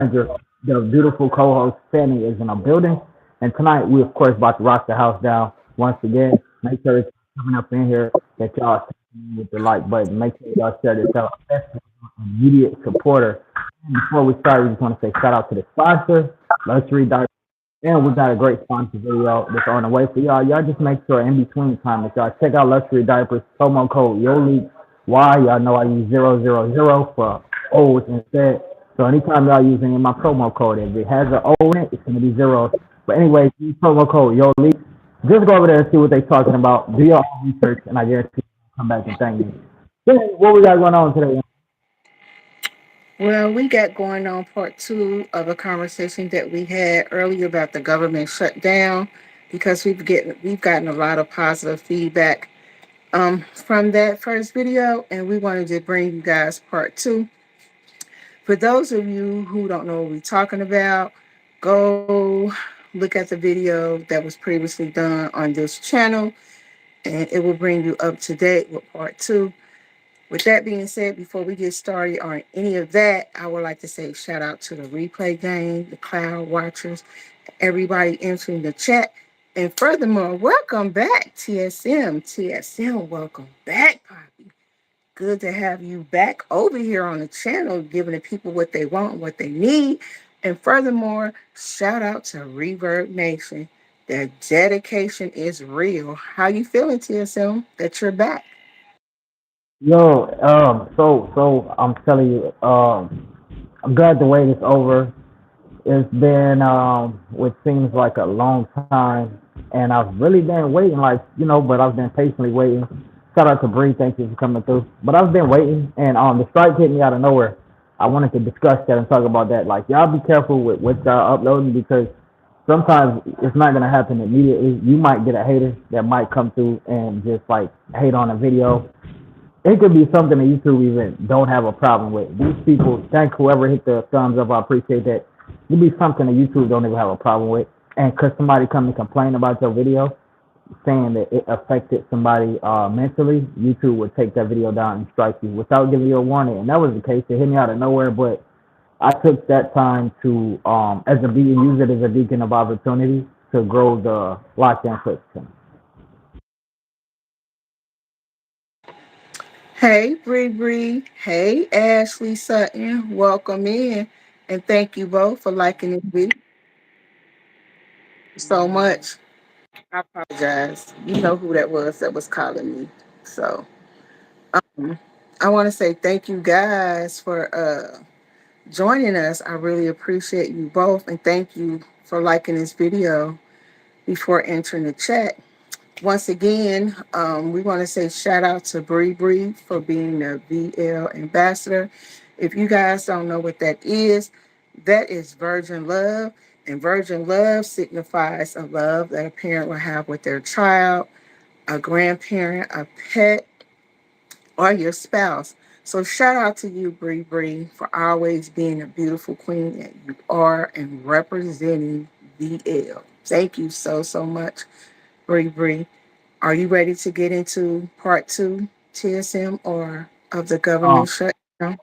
The beautiful co-host Fanny is in our building, and tonight we of course about to rock the house down once again. Make sure it's coming up in here that y'all with the like button. Make sure y'all share this out. That's immediate supporter. And before we start, we just want to say shout out to the sponsor, Luxury Diapers. And we got a great sponsor video that's on the way for y'all. Y'all just make sure in between time that y'all check out Luxury Diapers, promo code YOLEAK. Why? Y'all know I use 000 for O's instead. So anytime y'all use any of my promo code, if it has an O in it, it's going to be zeros. But anyway, use promo code YOLEAK. Just go over there and see what they're talking about. Do your own research, and I guarantee you'll come back and thank me. Then, what we got going on today? Well, we got going on part two of a conversation that we had earlier about the government shutdown because we've gotten a lot of positive feedback from that first video, and we wanted to bring you guys part two. For those of you who don't know what we're talking about, go look at the video that was previously done on this channel, and it will bring you up to date with part two. With that being said, before we get started on any of that, I would like to say shout out to the replay gang, the cloud watchers, everybody entering the chat. And furthermore, welcome back, TSM. TSM, welcome back, Poppy. Good to have you back over here on the channel, giving the people what they want, what they need. And furthermore, shout out to Reverb Nation. Their dedication is real. How you feeling, TSM, that you're back? Yo, so I'm telling you, I'm glad the wait is over. It's been what seems like a long time, and I've really been waiting, like but I've been patiently waiting. Shout out to Bree, thank you for coming through. But I've been waiting, and the strike hit me out of nowhere. I wanted to discuss that and talk about that. Like y'all be careful with what y'all uploading because sometimes it's not gonna happen immediately. You might get a hater that might come through and just like hate on a video. It could be something that YouTube even don't have a problem with. These people, thank whoever hit the thumbs up. I appreciate that. It'd be something that YouTube don't even have a problem with. And cause somebody come and complain about your video, saying that it affected somebody mentally, YouTube would take that video down and strike you without giving you a warning. And that was the case. It hit me out of nowhere, but I took that time to, as a beacon, use it as a beacon of opportunity to grow the lockdown system. Hey, Bree Bree. Hey, Ashley Sutton. Welcome in. And thank you both for liking this video so much. I apologize. You know who that was calling me. So I want to say thank you guys for joining us. I really appreciate you both. And thank you for liking this video before entering the chat. Once again, we want to say shout out to Bree Bree for being the VL ambassador. If you guys don't know what that is virgin love. And virgin love signifies a love that a parent will have with their child, a grandparent, a pet, or your spouse. So shout out to you, Bree Bree, for always being a beautiful queen that you are and representing VL. Thank you so, so much, Bree Bree. Are you ready to get into part two, TSM, or of the Um, government shutdown?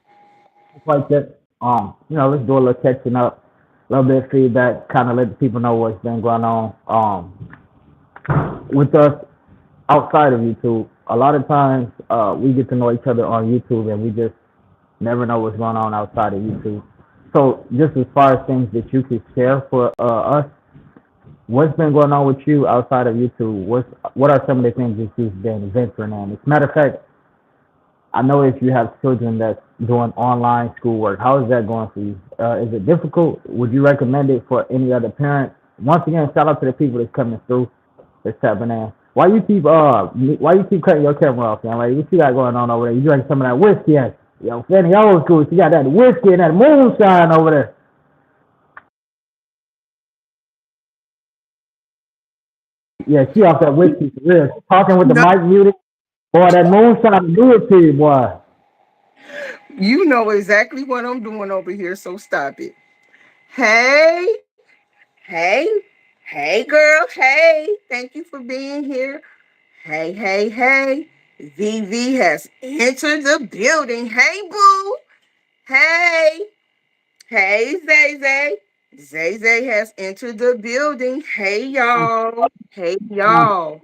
like that. Let's do a little catching up, a little bit of feedback, kind of let the people know what's been going on. With us outside of YouTube, a lot of times we get to know each other on YouTube, and we just never know what's going on outside of YouTube. So, just as far as things that you could share for us, what's been going on with you outside of YouTube? What are some of the things that you've been venturing on? As a matter of fact, I know if you have children that's doing online schoolwork, how is that going for you? Is it difficult? Would you recommend it for any other parent? Once again, shout out to the people that's coming through, that's tapping in. Why you keep cutting your camera off, man? Like what you got going on over there? You drank some of that whiskey, yo, Fanny old school. She got that whiskey and that moonshine over there. Yeah, she off that whiskey for real. She talking with the No, mic muted. Boy, that moonshine do it to you, boy. you know exactly what I'm doing over here, so stop it. Hey, hey, hey, girl, hey, thank you for being here. Hey, hey, hey. VV has entered the building. Hey, boo. Hey. Hey, Zay Zay. Zay Zay has entered the building. Hey, y'all. Hey, y'all.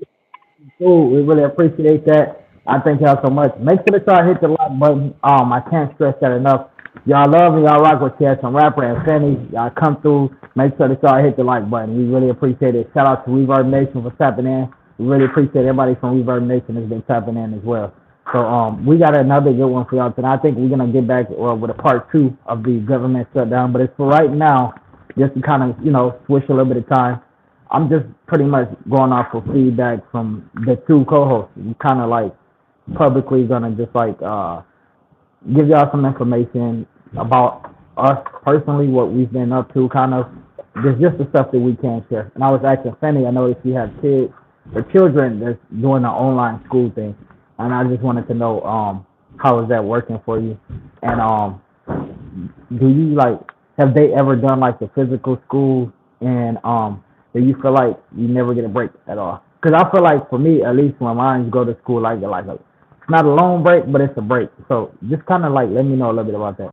Cool. We really appreciate that. I thank y'all so much. Make sure that y'all hit the like button. I can't stress that enough. Y'all love and y'all rock with Chad, Rapper and Fanny. Y'all come through. Make sure that y'all hit the like button. We really appreciate it. Shout out to Reverb Nation for tapping in. We really appreciate everybody from Reverb Nation that's been tapping in as well. So we got another good one for y'all tonight. I think we're gonna get back with a part two of the government shutdown, but it's for right now, just to kind of switch a little bit of time. I'm just pretty much going off of feedback from the two co-hosts. We kind of like publicly gonna just like give y'all some information about us personally, what we've been up to, kind of just the stuff that we can share. And I was asking Fanny, I noticed you have kids or children that's doing the online school thing, and I just wanted to know how is that working for you, and do you like have they ever done like the physical school, and do you feel like you never get a break at all? Because I feel like for me at least when mine go to school like a it's not a long break but it's a break. So just kind of like let me know a little bit about that.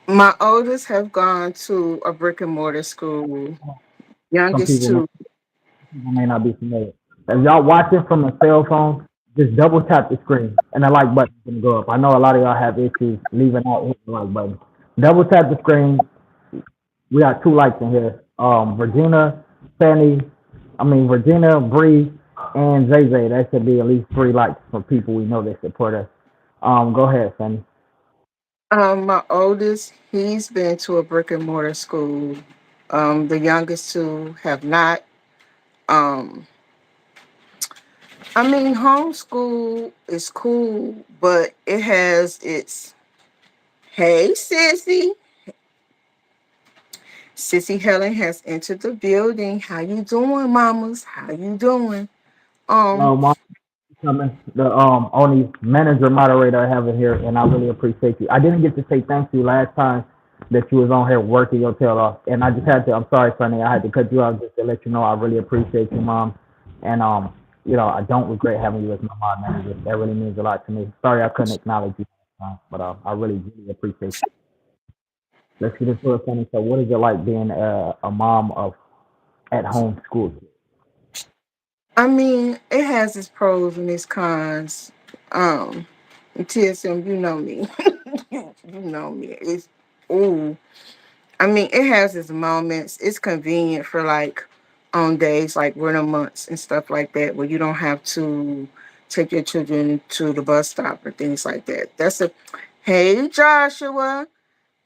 My oldest have gone to a brick and mortar school. Some Youngest people may, two. people may not be familiar. If y'all watching from a cell phone, just double tap the screen and the like button can go up. I know a lot of y'all have issues leaving out hitting the like button. Double tap the screen. We got two likes in here. Virginia, Fanny, Virginia, Bree, and Zay Zay. That should be at least three likes from people we know that support us. Go ahead, Fanny. My oldest, he's been to a brick and mortar school. The youngest two have not. Um, Homeschool is cool, but it has its hey sissy. Sissy Helen has entered the building. How you doing, mamas? How you doing? Um, Mom coming, the only manager moderator I have in here, and I really appreciate you. I didn't get to say thank you last time that you was on here working your tail off, and I just had to. I'm sorry, Sonny. I had to cut you off just to let you know I really appreciate you, Mom, and I don't regret having you as my mod manager. That really means a lot to me. Sorry I couldn't acknowledge you, but I really really appreciate you. Let's get into it, Sonny. So, what is it like being a mom of at home school? it has its pros and its cons. Um, TSM, you know me. You know me. It's ooh. It has its moments. It's convenient for like on days like winter months and stuff like that where you don't have to take your children to the bus stop or things like that. That's a hey Joshua.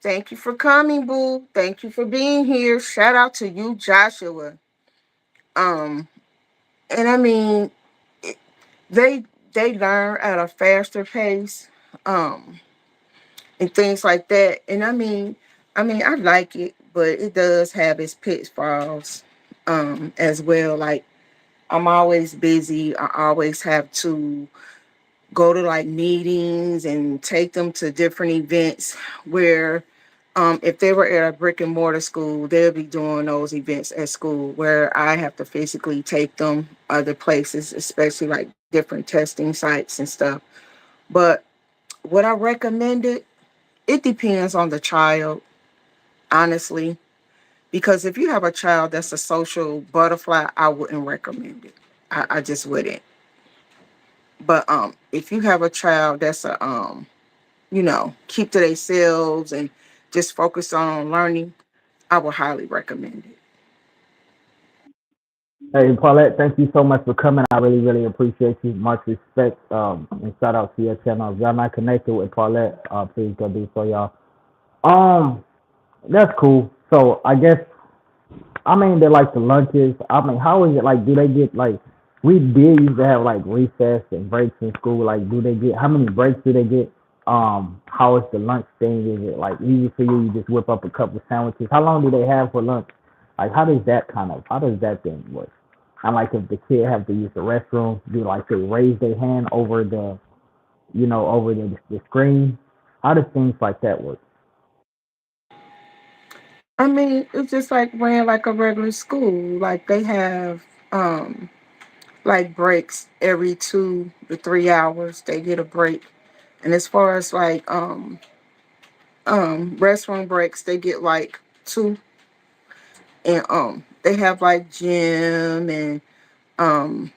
Thank you for coming, boo. Thank you for being here. Shout out to you, Joshua. Um, and it, they they learn at a faster pace, um, and things like that. And I like it, but it does have its pitfalls, as well. Like I'm always busy. I always have to go to like meetings and take them to different events where if they were at a brick and mortar school, they'll be doing those events at school where I have to physically take them other places, especially like different testing sites and stuff. But what I recommended, it depends on the child, honestly. Because if you have a child that's a social butterfly, I wouldn't recommend it. I just wouldn't. But if you have a child that's a keep to themselves and just focus on learning, I would highly recommend it. Hey, Paulette, thank you so much for coming. I really, really appreciate you. Much respect. And shout out to your channel. If y'all not connected with Paulette, please go do so, y'all. Um, that's cool. So I guess they're like the lunches. How is it like? Do they get like? We did used to have like recess and breaks in school. Like, do they get? How many breaks do they get? How is the lunch thing? Is it like easy for you? You just whip up a couple sandwiches. How long do they have for lunch? Like, how does that thing work? And like, if the kid have to use the restroom, do like they raise their hand over over the screen? How does things like that work? It's just like ran like a regular school. Like they have like breaks every 2 to 3 hours. They get a break. And as far as like restroom breaks, they get like two, and they have like gym and um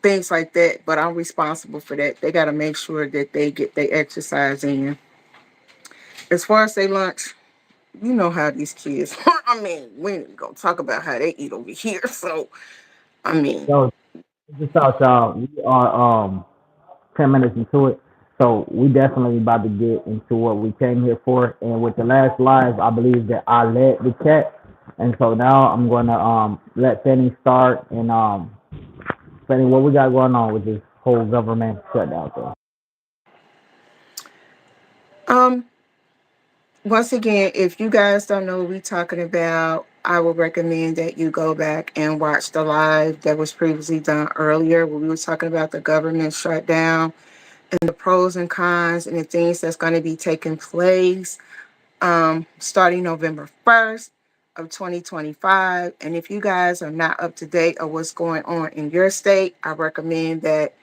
things like that. But I'm responsible for that. They got to make sure that they get their exercise in. As far as their lunch, you know how these kids. I mean, we ain't gonna talk about how they eat over here. So I mean, So just out, y'all. We are 10 minutes into it, so we definitely about to get into what we came here for. And with the last live, I believe that I led the chat, and so now I'm gonna let Fanny start. And Fanny, what we got going on with this whole government shutdown thing? um, once again, if you guys don't know what we're talking about, I would recommend that you go back and watch the live that was previously done earlier where we were talking about the government shutdown and the pros and cons and the things that's going to be taking place starting November 1st of 2025. And if you guys are not up to date on what's going on in your state, I recommend that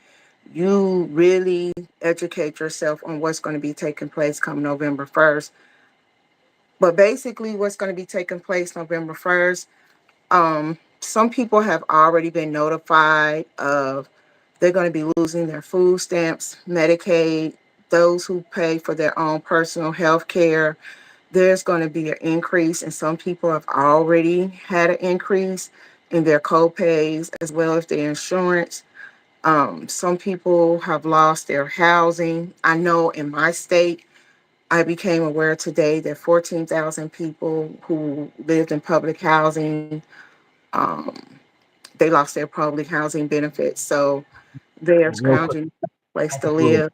you really educate yourself on what's going to be taking place come November 1st. But basically, what's going to be taking place November 1st, some people have already been notified of they're going to be losing their food stamps, Medicaid, those who pay for their own personal health care. There's going to be an increase, and some people have already had an increase in their co-pays as well as their insurance. Some people have lost their housing. I know in my state, I became aware today that 14,000 people who lived in public housing, um, they lost their public housing benefits. So they're Real quick, scrounging for a place I to can do live.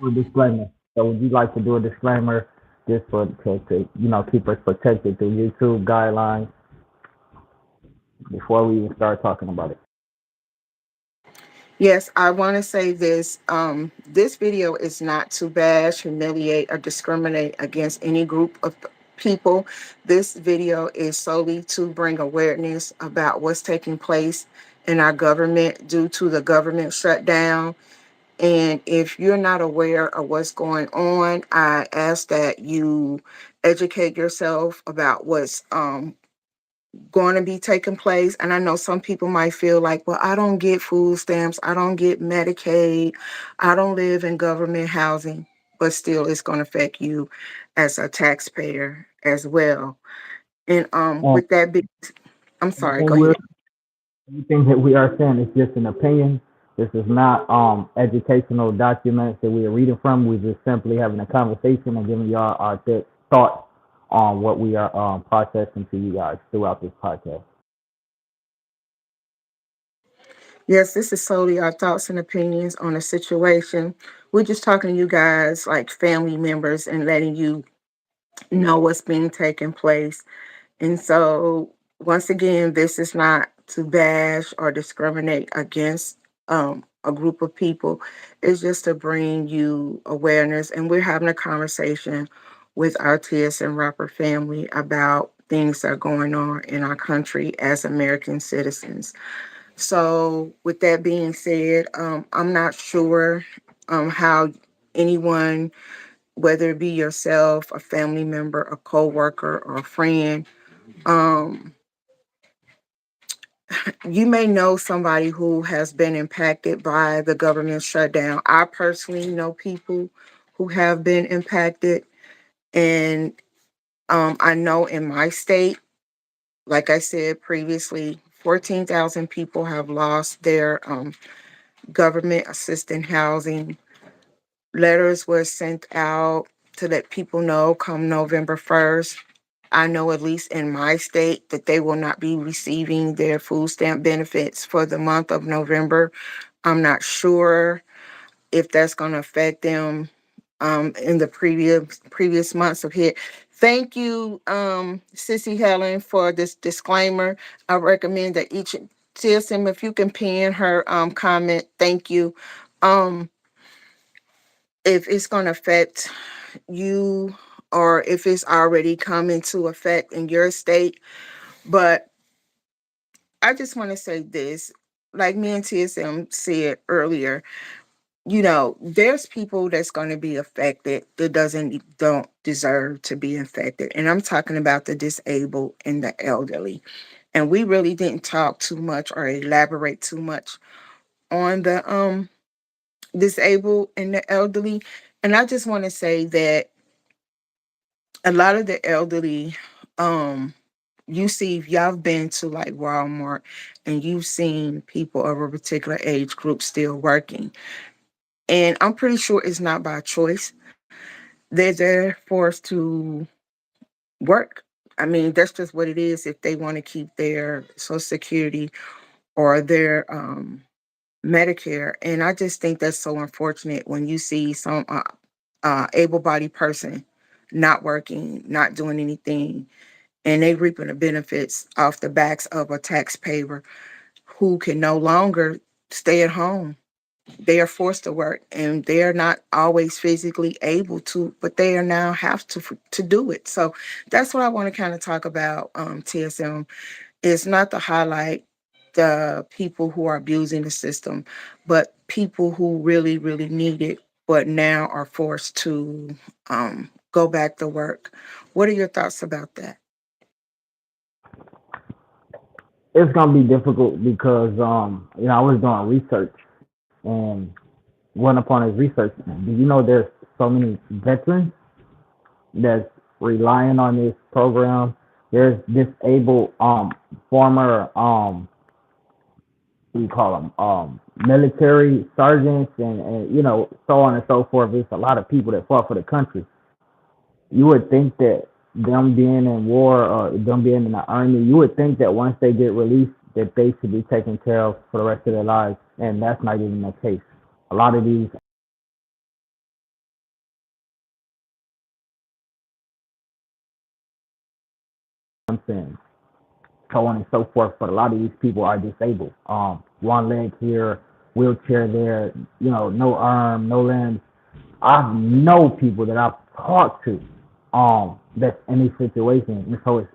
a disclaimer. So would you like to do a disclaimer just for to keep us protected through YouTube guidelines before we even start talking about it? Yes, I want to say this. This video is not to bash, humiliate, or discriminate against any group of people. This video is solely to bring awareness about what's taking place in our government due to the government shutdown. And if you're not aware of what's going on, I ask that you educate yourself about what's going to be taking place. And I know some people might feel like, well, I don't get food stamps, I don't get Medicaid, I don't live in government housing, but still it's going to affect you as a taxpayer as well. And And with that being, I'm sorry, go anything we're ahead. anything that we are saying is just an opinion. This is not educational documents that we are reading from. We're just simply having a conversation and giving y'all our thoughts on what we are processing to you guys throughout this podcast. Yes, this is solely our thoughts and opinions on the situation. We're just talking to you guys like family members and letting you know what's being taking place. And so, once again, this is not to bash or discriminate against a group of people. It's just to bring you awareness. And we're having a conversation with our TSM Rapper family about things that are going on in our country as American citizens. So, with that being said, I'm not sure how anyone, whether it be yourself, a family member, a coworker, or a friend, um, you may know somebody who has been impacted by the government shutdown. I personally know people who have been impacted, and I know in my state, like I said previously, 14,000 people have lost their government assistant housing. Letters were sent out to let people know come November 1st. I know at least in my state that they will not be receiving their food stamp benefits for the month of November. I'm not sure if that's going to affect them in the previous months of hit. Thank you, Sissy Helen, for this disclaimer. I recommend that each TSM, if you can pin her comment, thank you. Um, if it's going to affect you or if it's already come into effect in your state. But I just want to say this, like me and TSM said earlier, there's people that's going to be affected that don't deserve to be infected. And I'm talking about the disabled and the elderly. And we really didn't talk too much or elaborate too much on the disabled and the elderly. And I just want to say that a lot of the elderly, um, you see, if y'all have been to like Walmart and you've seen people of a particular age group still working. And I'm pretty sure it's not by choice. They're there forced to work. I mean, that's just what it is if they want to keep their Social Security or their Medicare. And I just think that's so unfortunate when you see some able-bodied person not working, not doing anything, and they reaping the benefits off the backs of a taxpayer who can no longer stay at home. They are forced to work, and they are not always physically able to, but they are now have to do it. So that's what I want to kind of talk about. TSM is not to highlight the people who are abusing the system, but people who really, really need it, but now are forced to go back to work. What are your thoughts about that? It's gonna be difficult because I was doing research and one upon his research. Do you know there's so many veterans that's relying on this program? There's disabled former what do you call them military sergeants and so on and so forth. It's a lot of people that fought for the country. You would think that them being in war or them being in the army, you would think that once they get released, that they should be taken care of for the rest of their lives, and that's not even the case. A lot of these things, so on and so forth. But a lot of these people are disabled. One leg here, wheelchair there, no arm, no limbs. I know people that I've talked to, that's in these situations, and so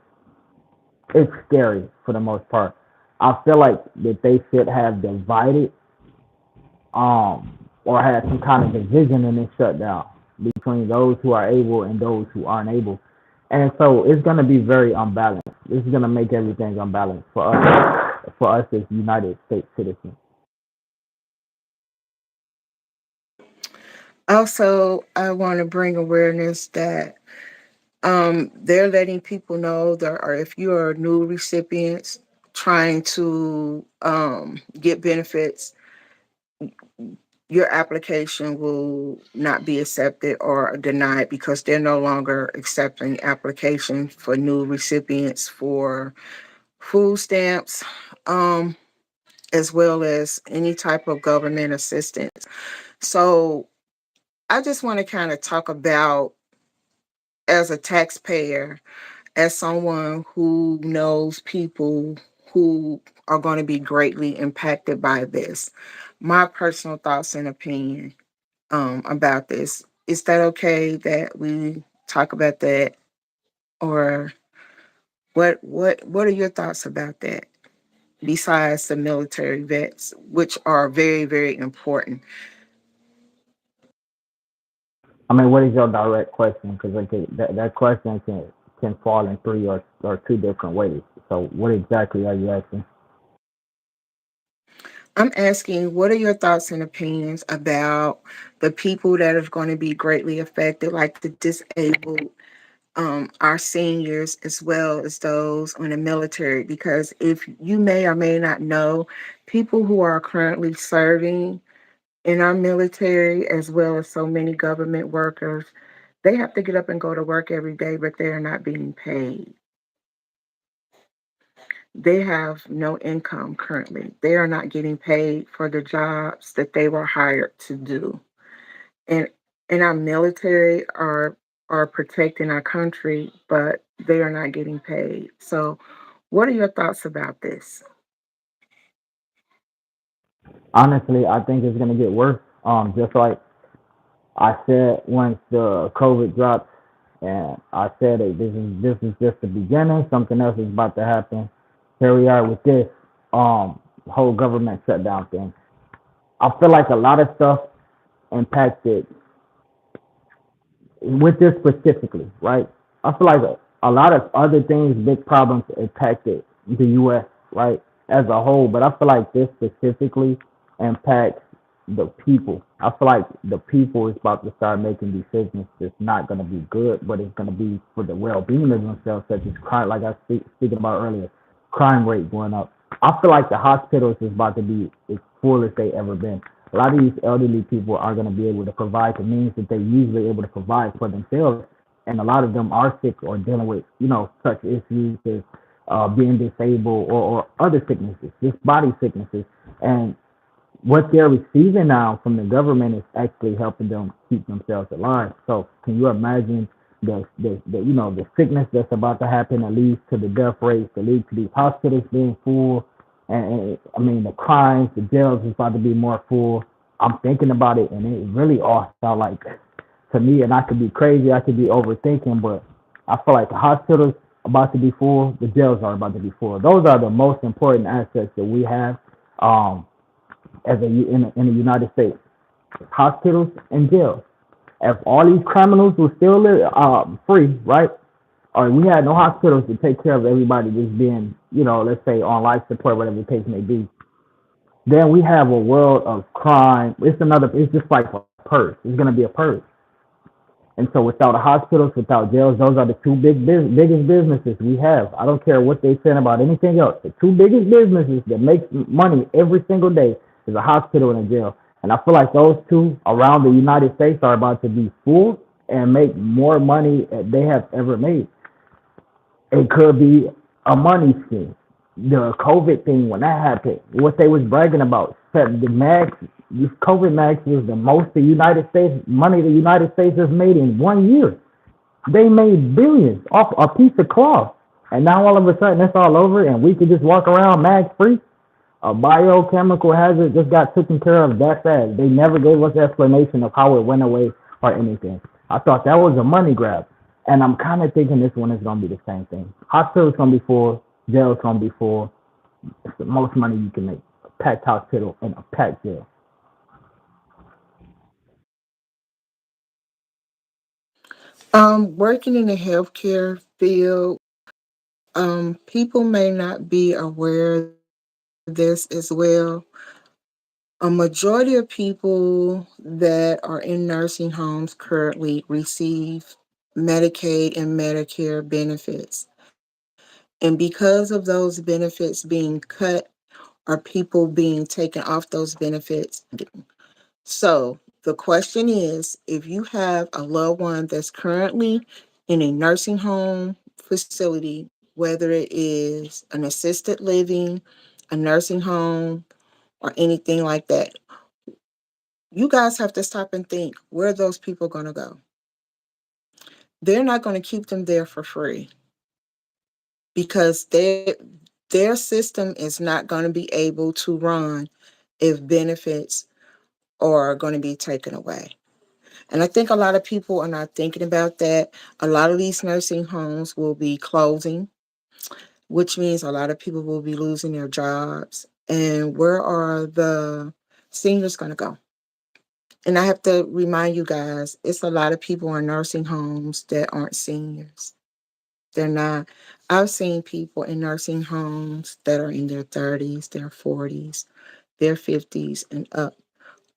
it's scary for the most part. I feel like that they should have divided, or had some kind of division in this shutdown between those who are able and those who aren't able. And so it's going to be very unbalanced. This is going to make everything unbalanced for us as United States citizens. Also, I want to bring awareness that they're letting people know that, or if you are new recipients trying to get benefits, your application will not be accepted or denied because they're no longer accepting applications for new recipients for food stamps, um, as well as any type of government assistance. So I just want to kind of talk about, as a taxpayer, as someone who knows people who are going to be greatly impacted by this, my personal thoughts and opinion about this. Is that okay that we talk about that, or what are your thoughts about that? Besides the military vets, which are very, very important. I mean, what is your direct question? Because like that question can fall in three or two different ways. So what exactly are you asking? I'm asking, what are your thoughts and opinions about the people that are going to be greatly affected, like the disabled, our seniors, as well as those in the military? Because if you may or may not know, people who are currently serving in our military, as well as so many government workers, they have to get up and go to work every day, but they are not being paid. They have no income currently. They are not getting paid for the jobs that they were hired to do. And our military are protecting our country, but they are not getting paid. So what are your thoughts about this? Honestly, I think it's gonna get worse. Just like I said once the COVID dropped, and I said that this is just the beginning. Something else is about to happen. Here we are with this whole government shutdown thing. I feel like a lot of stuff. impacted with this specifically, right? I feel like a lot of other things, big problems impacted the U.S. right as a whole, but I feel like this specifically impacts the people. I feel like the people is about to start making decisions that's not going to be good, but it's going to be for the well-being of themselves, such as crime, like I speaking about earlier, crime rate going up. I feel like the hospitals is about to be as full as they ever been. A lot of these elderly people are going to be able to provide the means that they usually able to provide for themselves, and a lot of them are sick or dealing with such issues as being disabled or other sicknesses, just body sicknesses, and what they're receiving now from the government is actually helping them keep themselves alive. So can you imagine the sickness that's about to happen that leads to the death rates, that leads to these hospitals being full, and I mean the crimes, the jails is about to be more full. I'm thinking about it, and it really all sound like to me, and I could be crazy, I could be overthinking, but I feel like the hospitals about to be full, the jails are about to be full. Those are the most important assets that we have. Um, in the United States, hospitals and jails. If all these criminals were still free, right, or we had no hospitals to take care of everybody just being, let's say on life support, whatever the case may be, then we have a world of crime. It's just like a purge. It's going to be a purge. And so without the hospitals, without jails, those are the two biggest businesses we have. I don't care what they say about anything else. The two biggest businesses that make money every single day is a hospital and a jail. And I feel like those two around the United States are about to be full and make more money than they have ever made. It could be a money scheme. The COVID thing when that happened, what they was bragging about, said the max, this COVID max was the most the United States money the United States has made in 1 year. They made billions off a piece of cloth, and now all of a sudden it's all over, and we could just walk around max free. A biochemical hazard just got taken care of that fast. They never gave us an explanation of how it went away or anything. I thought that was a money grab. And I'm kind of thinking this one is going to be the same thing. Hospital's going to be full, jail's going to be full. It's the most money you can make. A packed hospital and a packed jail. Working in the healthcare field, people may not be aware of this as well. A majority of people that are in nursing homes currently receive Medicaid and Medicare benefits. And because of those benefits being cut or people being taken off those benefits, so the question is, if you have a loved one that's currently in a nursing home facility, whether it is an assisted living, a nursing home, or anything like that, you guys have to stop and think, where are those people going to go? They're not going to keep them there for free because their system is not going to be able to run if benefits are going to be taken away. And I think a lot of people are not thinking about that. A lot of these nursing homes will be closing, which means a lot of people will be losing their jobs. And where are the seniors going to go? And I have to remind you guys, it's a lot of people in nursing homes that aren't seniors. They're not. I've seen people in nursing homes that are in their 30s, their 40s, their 50s, and up.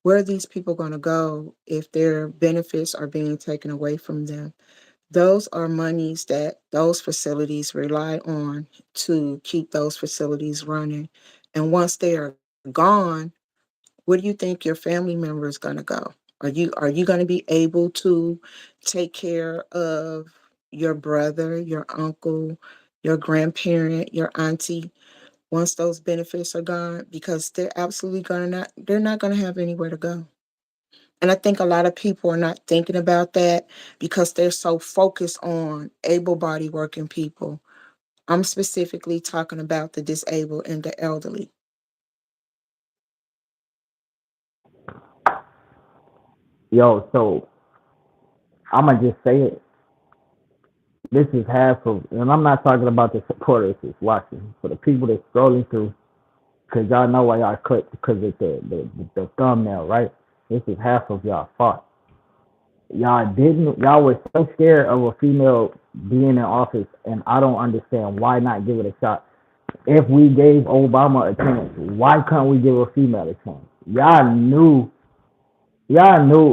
Where are these people going to go if their benefits are being taken away from them? Those are monies that those facilities rely on to keep those facilities running. And once they are gone, where do you think your family member is going to go? Are you going to be able to take care of your brother, your uncle, your grandparent, your auntie once those benefits are gone? Because they're not going to have anywhere to go. And I think a lot of people are not thinking about that because they're so focused on able-bodied working people. I'm specifically talking about the disabled and the elderly. Yo, so I'm going to just say it. This is half of, and I'm not talking about the supporters that's watching, for the people that's scrolling through, because y'all know why y'all click because of the thumbnail, right? This is half of y'all fault. Y'all were so scared of a female being in office, and I don't understand why not give it a shot. If we gave Obama a chance, why couldn't we give a female a chance? Y'all knew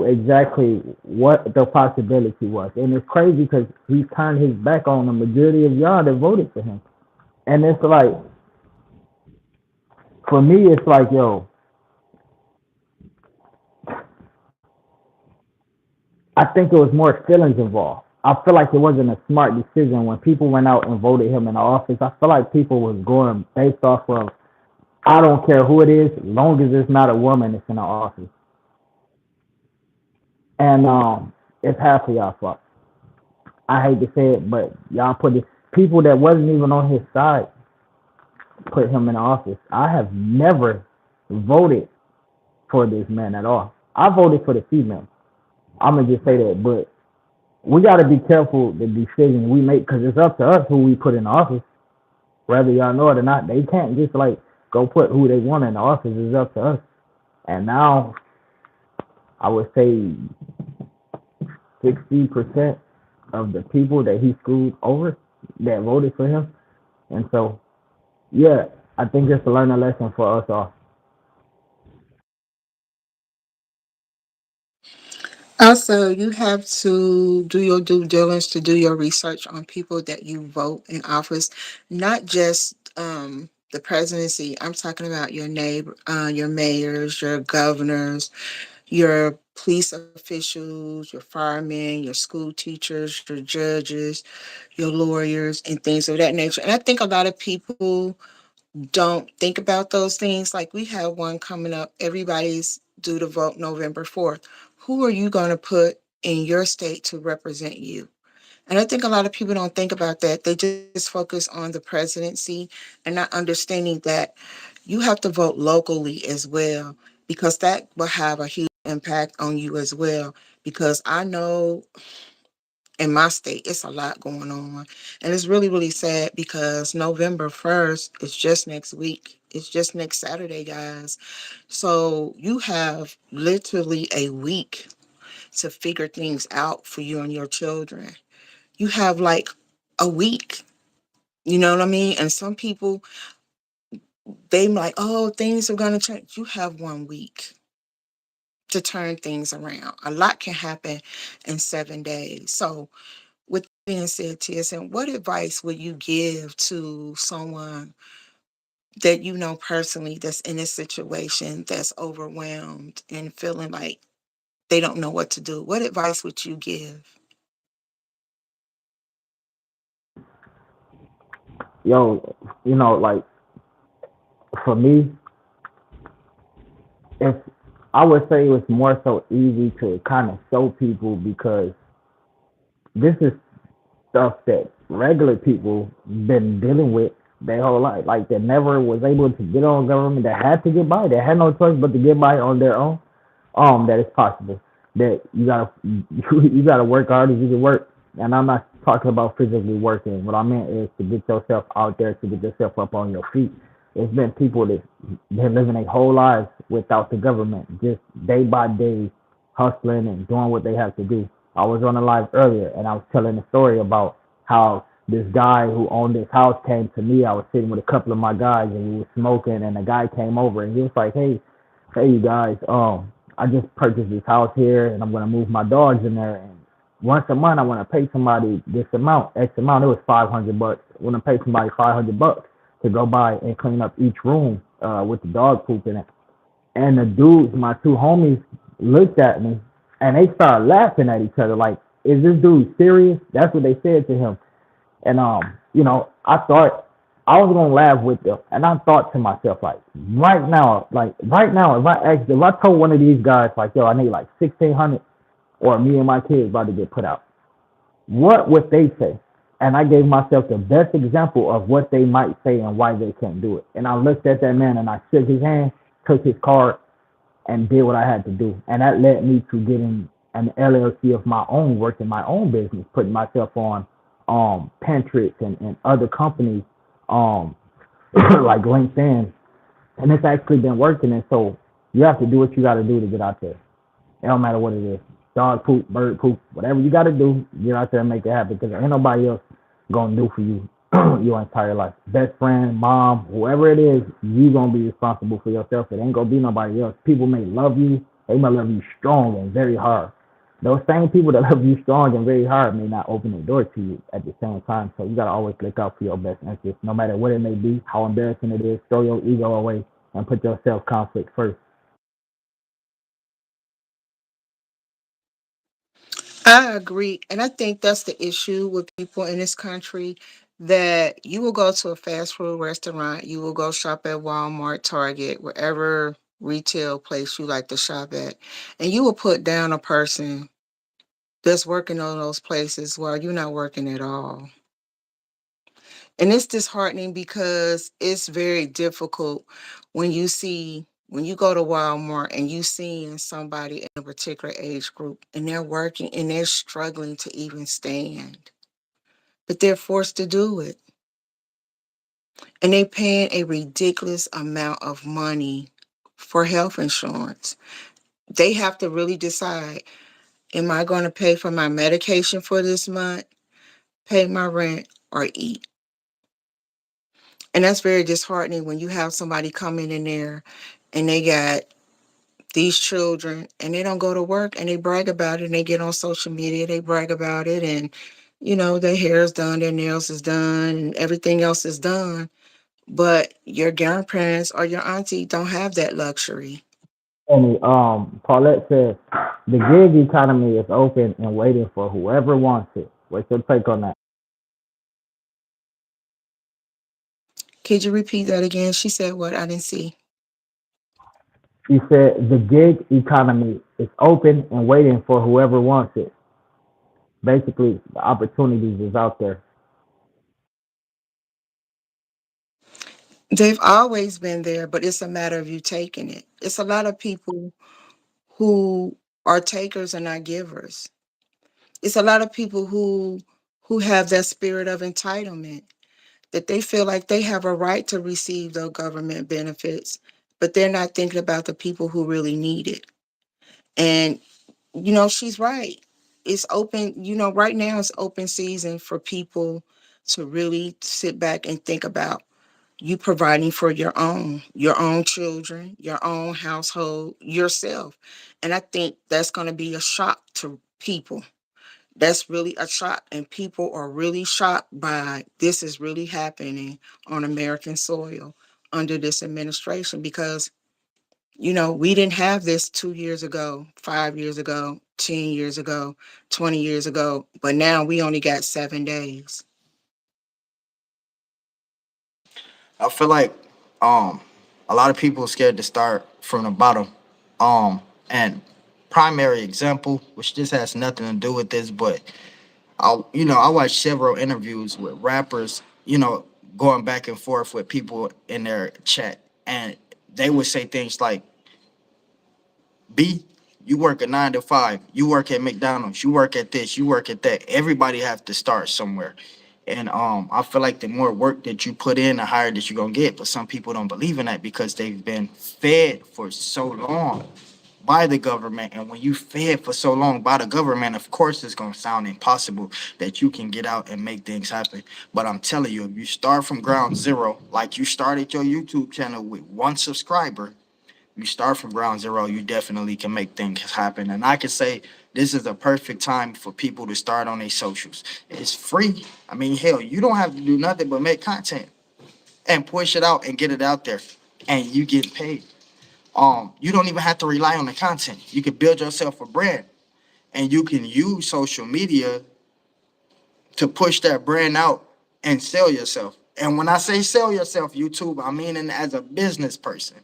exactly what the possibility was, and it's crazy because he turned his back on the majority of y'all that voted for him. And it's like, for me, it's like, yo, I think it was more feelings involved. I feel like it wasn't a smart decision when people went out and voted him in the office. I feel like people was going based off of, I don't care who it is, as long as it's not a woman that's in the office. And it's half of y'all fault. I hate to say it, but y'all put the people that wasn't even on his side put him in office. I have never voted for this man at all. I voted for the female. I'm gonna just say that, but we got to be careful the decisions we make because it's up to us who we put in office, whether y'all know it or not. They can't just like go put who they want in the office. It's up to us. And now I would say 60% of the people that he screwed over that voted for him. And so, yeah, I think it's a learning lesson for us all. Also, you have to do your due diligence to do your research on people that you vote in office, not just the presidency. I'm talking about your neighbor, your mayors, your governors, your police officials, your firemen, your school teachers, your judges, your lawyers, and things of that nature. And I think a lot of people don't think about those things. Like we have one coming up, everybody's due to vote November 4th. Who are you going to put in your state to represent you? And I think a lot of people don't think about that. They just focus on the presidency and not understanding that you have to vote locally as well, because that will have a huge impact on you as well. Because I know in my state, it's a lot going on. And it's really, really sad because November 1st is just next week. It's just next Saturday, guys. So you have literally a week to figure things out for you and your children. You have like a week. You know what I mean? And some people, they like, oh, things are going to change. You have 1 week to turn things around. A lot can happen in 7 days. So with that being said, TSN, what advice would you give to someone that you know personally that's in a situation that's overwhelmed and feeling like they don't know what to do? What advice would you give? Yo, like for me, if I would say it was more so easy to kind of show people because this is stuff that regular people been dealing with their whole life. Like they never was able to get on government. They had to get by. They had no choice but to get by on their own. That it's possible. That you gotta you gotta work hard as you can work. And I'm not talking about physically working. What I meant is to get yourself out there, to get yourself up on your feet. It's been people that been living their whole lives without the government, just day by day, hustling and doing what they have to do. I was on a live earlier, and I was telling a story about how this guy who owned this house came to me. I was sitting with a couple of my guys, and we were smoking, and a guy came over, and he was like, hey, you guys, I just purchased this house here, and I'm gonna move my dogs in there, and once a month I want to pay somebody this amount, X amount. It was $500. I want to pay somebody $500 to go by and clean up each room with the dog poop in it. And the dudes, my two homies, looked at me and they started laughing at each other like, "Is this dude serious?" That's what they said to him. And I thought I was gonna laugh with them, and I thought to myself like right now, if I told one of these guys like, "Yo, I need like 1,600," or me and my kids about to get put out, what would they say? And I gave myself the best example of what they might say and why they can't do it. And I looked at that man and I shook his hand, took his card, and did what I had to do. And that led me to getting an LLC of my own, working my own business, putting myself on Pinterest and other companies um like LinkedIn. And it's actually been working. And so you have to do what you got to do to get out there. It don't matter what it is. Dog poop, bird poop, whatever you got to do, get out there and make it happen because ain't nobody else going to do for you your entire life. Best friend, mom, whoever it is, you going to be responsible for yourself. It ain't going to be nobody else. People may love you. They may love you strong and very hard. Those same people that love you strong and very hard may not open the door to you at the same time. So you got to always look out for your best interest, no matter what it may be, how embarrassing it is. Throw your ego away and put your self conflict first. I agree. And I think that's the issue with people in this country that you will go to a fast food restaurant, you will go shop at Walmart, Target, wherever retail place you like to shop at, and you will put down a person that's working on those places while you're not working at all. And it's disheartening because it's very difficult when you go to Walmart and you seeing somebody in a particular age group and they're working and they're struggling to even stand, but they're forced to do it. And they paying a ridiculous amount of money for health insurance. They have to really decide, am I going to pay for my medication for this month, pay my rent, or eat? And that's very disheartening when you have somebody coming in there and they got these children and they don't go to work and they brag about it and they get on social media, they brag about it and their hair is done, their nails is done, and everything else is done. But your grandparents or your auntie don't have that luxury. And Paulette says the gig economy is open and waiting for whoever wants it. What's your take on that? Could you repeat that again? She said what? I didn't see. She said the gig economy is open and waiting for whoever wants it. Basically, the opportunities is out there. They've always been there, but it's a matter of you taking it. It's a lot of people who are takers and not givers. It's a lot of people who have that spirit of entitlement that they feel like they have a right to receive those government benefits, but they're not thinking about the people who really need it. And she's right. It's open, right now it's open season for people to really sit back and think about you providing for your own children, your own household, yourself. And I think that's going to be a shock to people. That's really a shock, and people are really shocked by this is really happening on American soil under this administration because we didn't have this 2 years ago, 5 years ago, 10 years ago, 20 years ago, but now we only got 7 days. I feel like um a lot of people are scared to start from the bottom. And primary example, which this has nothing to do with this, but I watched several interviews with rappers, going back and forth with people in their chat, and they would say things like, B, you work a 9 to 5. You work at McDonald's. You work at this. You work at that. Everybody have to start somewhere. And I feel like the more work that you put in, the higher that you're gonna get. But some people don't believe in that because they've been fed for so long by the government. And when you fed for so long by the government, of course it's gonna sound impossible that you can get out and make things happen. But I'm telling you, if you start from ground zero, like you started your YouTube channel with one subscriber, you start from ground zero, you definitely can make things happen. And I can say this is a perfect time for people to start on their socials. It's free. I mean, hell, you don't have to do nothing but make content and push it out and get it out there, and you get paid. You don't even have to rely on the content. You can build yourself a brand, and you can use social media to push that brand out and sell yourself. And when I say sell yourself, YouTube, I mean it as a business person.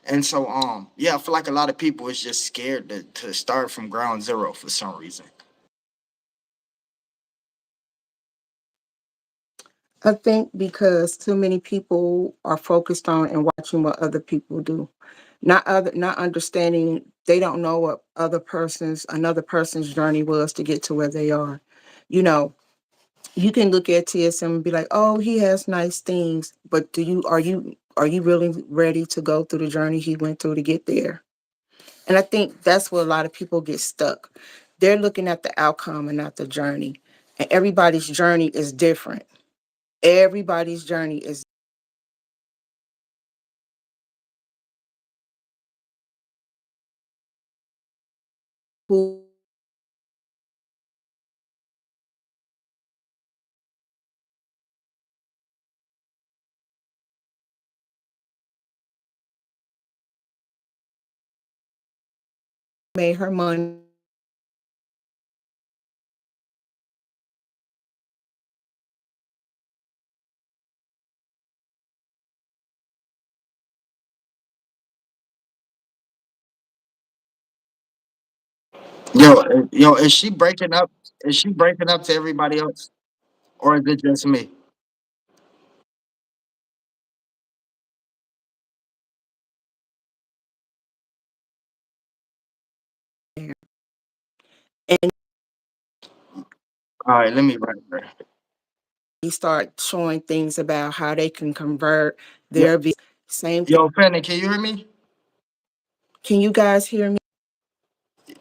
And so, yeah, I feel like a lot of people is just scared to start from ground zero for some reason. I think because too many people are focused on and watching what other people do, not understanding they don't know what another person's journey was to get to where they are. You know, you can look at TSM and be like, "Oh, he has nice things," but do you are you really ready to go through the journey he went through to get there? And I think that's where a lot of people get stuck. They're looking at the outcome and not the journey. And everybody's journey is different. Everybody's journey is who made her money. Yo, is she breaking up? Is she breaking up to everybody else, or is it just me? And All right, let me write her. he start showing things about how they can convert Yo, their same thing. yo, Fanny, can you hear me? Can you guys hear me?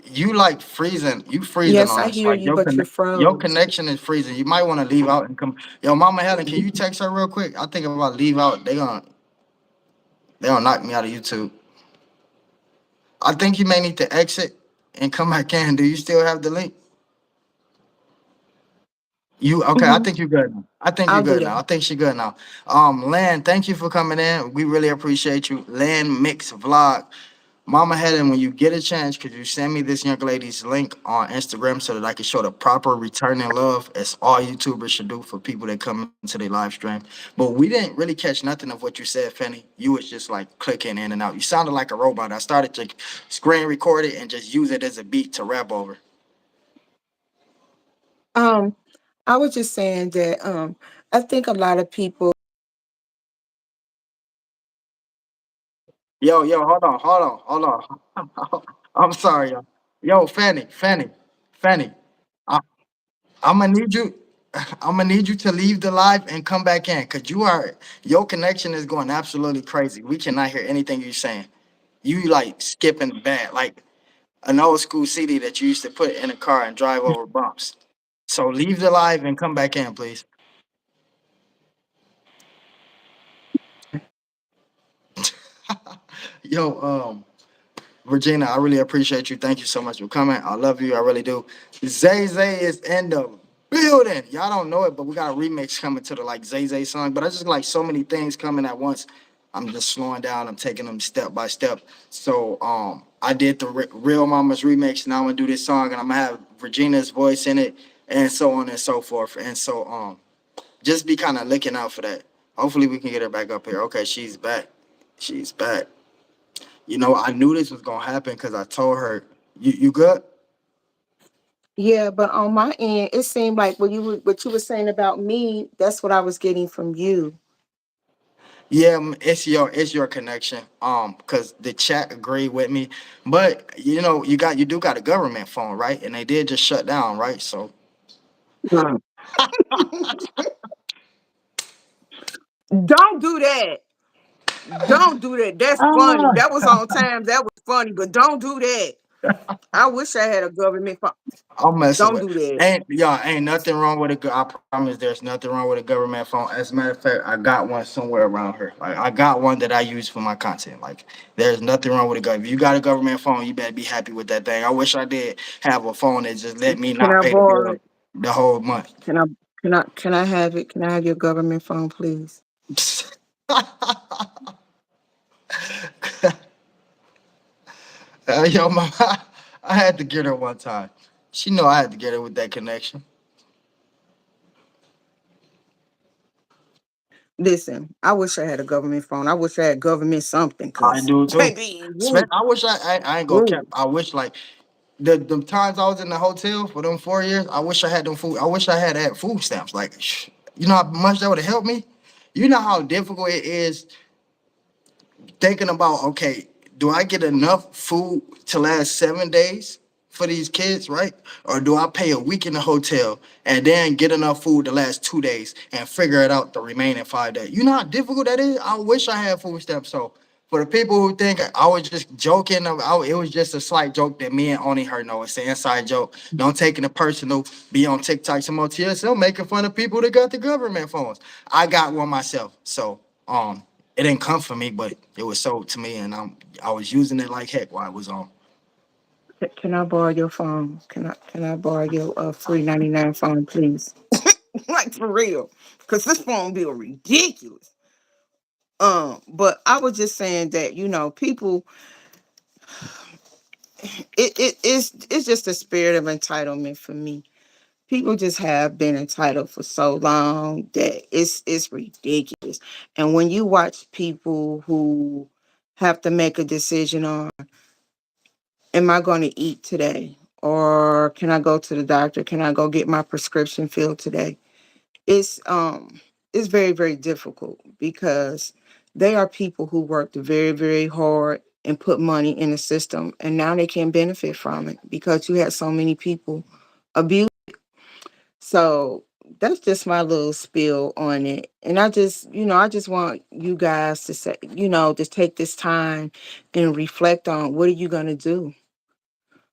You like freezing. You freezing Yes, on I us. hear Like you, but you're your froze. connection is freezing. You might want to leave out and come. Yo, Mama Helen, can you text her real quick? I think if I leave out, they gonna knock me out of YouTube. I think you may need to exit and come back in. Do you still have the link? You okay? I Hmm. think you're good now. I think you're I'll do good now. that. I think she's good now. Lan, thank you for coming in. We really appreciate you. Lan Mix Vlog. Mama Helen, when you get a chance, could you send me this young lady's link on Instagram so that I can show the proper return in love, as all YouTubers should do for people that come into their live stream. But we didn't really catch nothing of what you said, Fanny. You was just like clicking in and out. You sounded like a robot. I started to screen record it and just use it as a beat to rap over. Um, I was just saying that I think a lot of people. Yo, hold on. I'm sorry, yo. Yo, Fanny. I, I'm gonna need you. I'm gonna need you to leave the live and come back in, cause your connection is going absolutely crazy. We cannot hear anything you're saying. You like skipping bad, like an old school CD that you used to put in a car and drive over bumps. So leave the live and come back in, please. Yo, Regina, I really appreciate you. Thank you so much for coming. I love you. I really do. Zay Zay is in the building. Y'all don't know it, but we got a remix coming to the like Zay Zay song. But I just like so many things coming at once. I'm just slowing down. I'm taking them step by step. So I did the Real Mama's remix. Now I'm gonna do this song, and I'm gonna have Regina's voice in it, and so on and so forth. And so just be kind of looking out for that. Hopefully we can get her back up here. Okay, she's back. She's back. You know, I knew this was gonna happen because I told her, you good? Yeah, but on my end, it seemed like what you were saying about me, that's what I was getting from you. Yeah, it's your connection. Because the chat agreed with me, but you do got a government phone, right? And they did just shut down, right? So Don't do that. Don't do that. That's funny. That was on time. That was funny, but don't do that. I wish I had a government phone. I'm messing Don't with. do that. Ain't nothing wrong with I promise there's nothing wrong with a government phone. As a matter of fact, I got one somewhere around here. Like I got one that I use for my content. Like there's nothing wrong with a government. If you got a government phone, you better be happy with that thing. I wish I did have a phone that just let me Can not I pay the borrow bill it? the whole month. Can I have it? Can I have your government phone, please? Yo, mama, I had to get her one time. She know I had to get her with that connection. Listen, I wish I had a government phone. I wish I had government something, I cause do too. baby, I wish I ain't gonna cap. woo. I wish like the times I was in the hotel for them 4 years, I wish I had them food. I wish I had food stamps. Like, you know how much that would have helped me. You know how difficult it is thinking about. Okay, do I get enough food to last 7 days for these kids, right? Or do I pay a week in the hotel and then get enough food to last 2 days and figure it out the remaining 5 days? You know how difficult that is. I wish I had food stamps. So For the people who think I was just joking, it was just a slight joke that me and only her know. It's an inside joke. Don't take it personal. Be on TikTok, some more TSL making fun of people that got the government phones. I got one myself, so it didn't come from me, but it was sold to me, and I was using it like heck while I was on. Can I borrow your phone? Can I borrow your free 99 phone, please? Like for real, because this phone bill ridiculous. But I was just saying that people, it's just a spirit of entitlement for me. People just have been entitled for so long that it's ridiculous. And when you watch people who have to make a decision on, am I going to eat today? Or can I go to the doctor? Can I go get my prescription filled today? It's it's very, very difficult because they are people who worked very, very hard and put money in the system, and now they can benefit from it because you had so many people abuse. So that's just my little spiel on it. And I just want you guys to say, just take this time and reflect on, what are you going to do?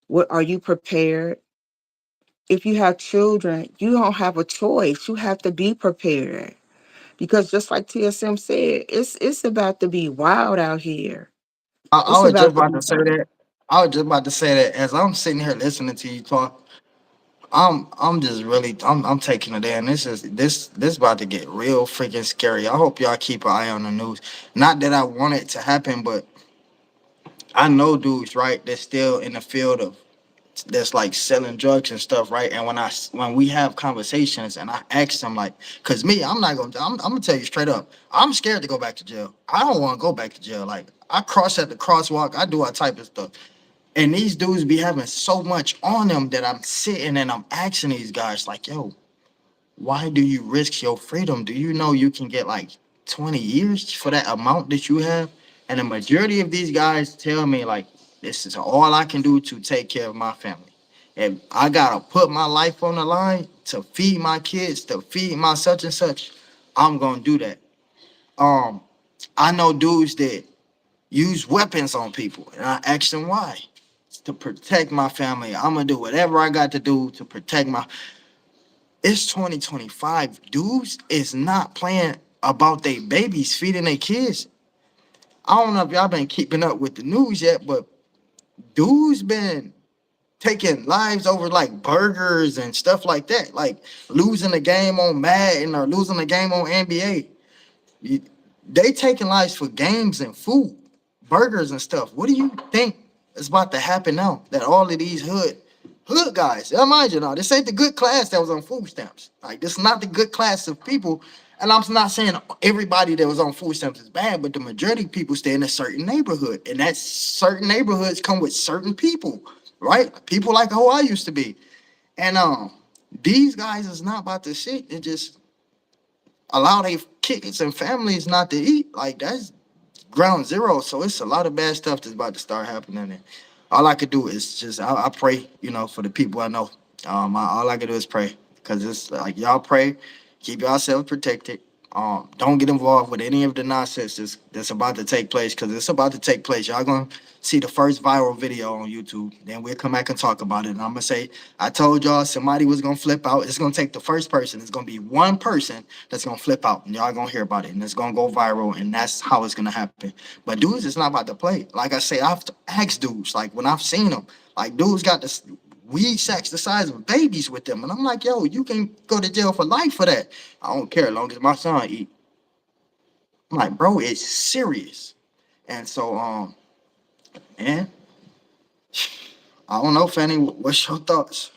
What are you prepared? If you have children, you don't have a choice. You have to be prepared because just like TSM said, it's about to be wild out here. I It's was just about to about be to say wild. that. I was just about to say that as I'm sitting here listening to you talk, I'm just really I'm taking it in. This about to get real freaking scary. I hope y'all keep an eye on the news. Not that I want it to happen, but I know dudes, right, that's still in the field of that's like selling drugs and stuff, right? And when we have conversations and I ask them like, cause me, I'm gonna tell you straight up, I'm scared to go back to jail. I don't want to go back to jail. Like I cross at the crosswalk, I do all type of stuff. And these dudes be having so much on them that I'm sitting and I'm asking these guys, like, yo, why do you risk your freedom? Do you know you can get like 20 years for that amount that you have? And the majority of these guys tell me, like, this is all I can do to take care of my family. And I gotta put my life on the line to feed my kids, to feed my such and such. I'm gonna do that. Um, I know dudes that use weapons on people, and I ask them why. It's to protect my family. I'm gonna do whatever I got to do to protect my. It's 2025. Dudes is not playing about their babies feeding their kids. I don't know if y'all been keeping up with the news yet, but dudes been taking lives over like burgers and stuff like that, like losing the game on Madden or losing the game on NBA. You- They taking lives for games and food, burgers and stuff. What do you think is about to happen now that all of these hood guys, now mind you, now this ain't the good class that was on food stamps. Like this is not the good class of people. And I'm not saying everybody that was on food stamps is bad, but the majority of people stay in a certain neighborhood, and that certain neighborhoods come with certain people, right? People like who I used to be, and these guys is not about to sit and just allow their kids and families not to eat. Like that's ground zero. So it's a lot of bad stuff that's about to start happening. And all I could do is just I pray, for the people I know. All I could do is pray because it's like y'all pray, keep yourselves protected. Don't get involved with any of the nonsense that's about to take place because it's about to take place. Y'all gonna see the first viral video on YouTube. Then we'll come back and talk about it. And I'm gonna say, I told y'all somebody was gonna flip out. It's gonna take the first person. It's gonna be one person that's gonna flip out, and y'all gonna hear about it, and it's gonna go viral, and that's how it's gonna happen. But dudes, it's not about to play. Like I say, I've asked dudes, like when I've seen them, like dudes got this weed sacks the size of babies with them, and I'm like, yo, you can go to jail for life for that. I don't care as long as my son eat. I'm like, bro, it's serious. And so, man, I don't know, Fanny. What's your thoughts?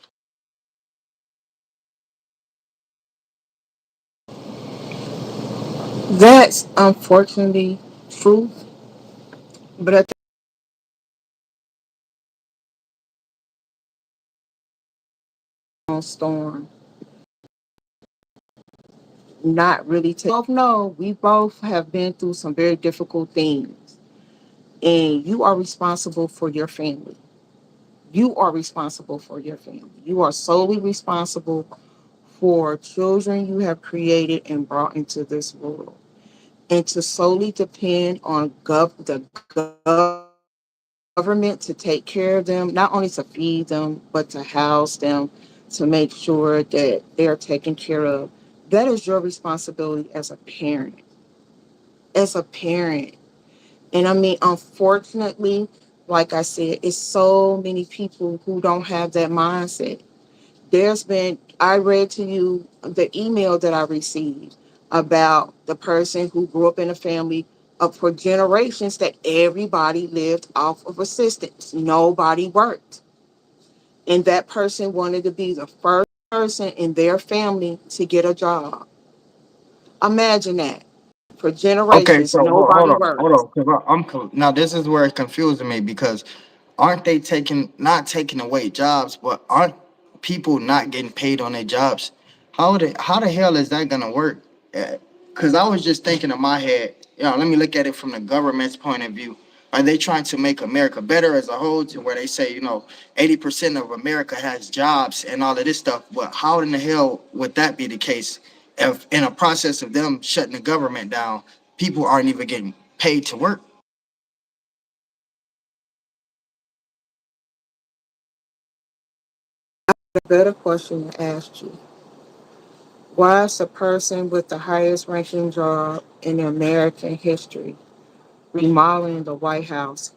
That's unfortunately truth, but at the storm, not really. Both know we both have been through some very difficult things, and you are responsible for your family. You are responsible for your family. You are solely responsible for children you have created and brought into this world. and to solely depend on the government to take care of them, not only to feed them, but to house them, to make sure that they're taken care of. That is your responsibility as a parent. And I mean, unfortunately, like I said, it's so many people who don't have that mindset. I read to you the email that I received about the person who grew up in a family of for generations that everybody lived off of assistance. Nobody worked. And that person wanted to be the first person in their family to get a job. Imagine that. For Okay, generations, so hold nobody on, hold worked. on, because now this is where it's confusing me because aren't they not taking away jobs, but aren't people not getting paid on their jobs? How the hell is that gonna work? Because I was just thinking in my head, let me look at it from the government's point of view. Are they trying to make America better as a whole to where they say, 80% of America has jobs and all of this stuff? But how in the hell would that be the case if in a process of them shutting the government down, people aren't even getting paid to work? A better question to ask you. Why is the person with the highest ranking job in American history remodeling the White House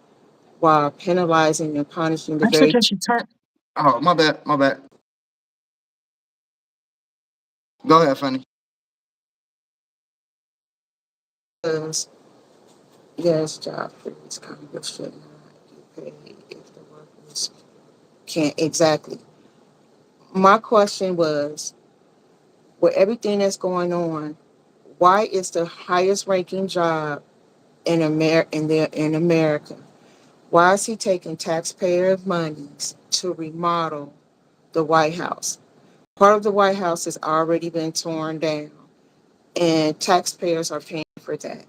while penalizing and punishing the Actually, very can she turn? Oh, my bad, my bad. Go ahead, Funny. because yes, job creates Congress should not get paid if the workers can't exactly. My question was, with everything that's going on, why is the highest ranking job in America? Why is he taking taxpayer monies to remodel the White House? Part of the White House has already been torn down, and taxpayers are paying for that.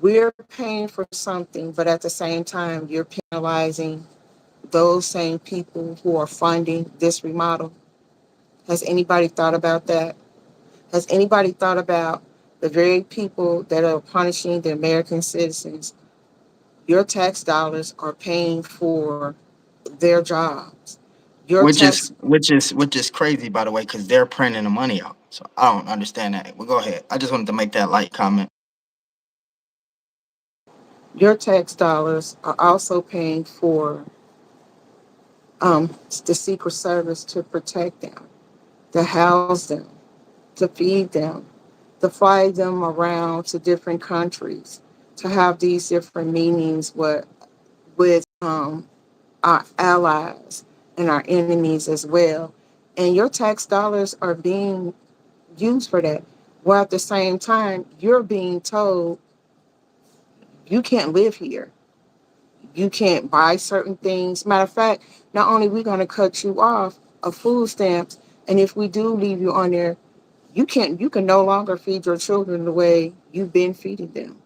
We're paying for something, but at the same time, you're penalizing those same people who are funding this remodel. Has anybody thought about that? Has anybody thought about the very people that are punishing the American citizens? Your tax dollars are paying for their jobs. Your tax Which is crazy, by the way, because they're printing the money out. So I don't understand that. Well, go ahead. I just wanted to make that light comment. your tax dollars are also paying for the Secret Service to protect them, to house them, to feed them, to fly them around to different countries, to have these different meetings with our allies and our enemies as well. And your tax dollars are being used for that. While at the same time, you're being told you can't live here. You can't buy certain things. Matter of fact, not only we going to cut you off of food stamps, and if we do leave you on there, you can no longer feed your children the way you've been feeding them.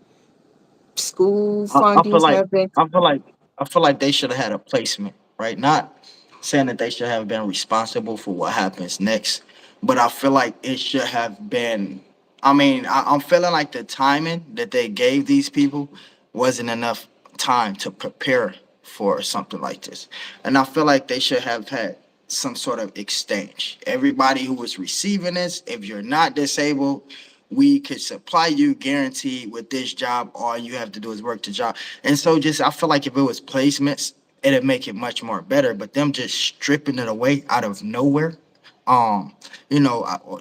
School I feel fundings like have been I feel like I feel like they should have had a placement, right? Not saying that they should have been responsible for what happens next, but I feel like it should have been. I mean, I'm feeling like the timing that they gave these people wasn't enough time to prepare for something like this, and I feel like they should have had some sort of exchange. Everybody who was receiving this, if you're not disabled, we could supply you guaranteed with this job. All you have to do is work the job. And so just I feel like if it was placements, it'd make it much more better. But them just stripping it away out of nowhere.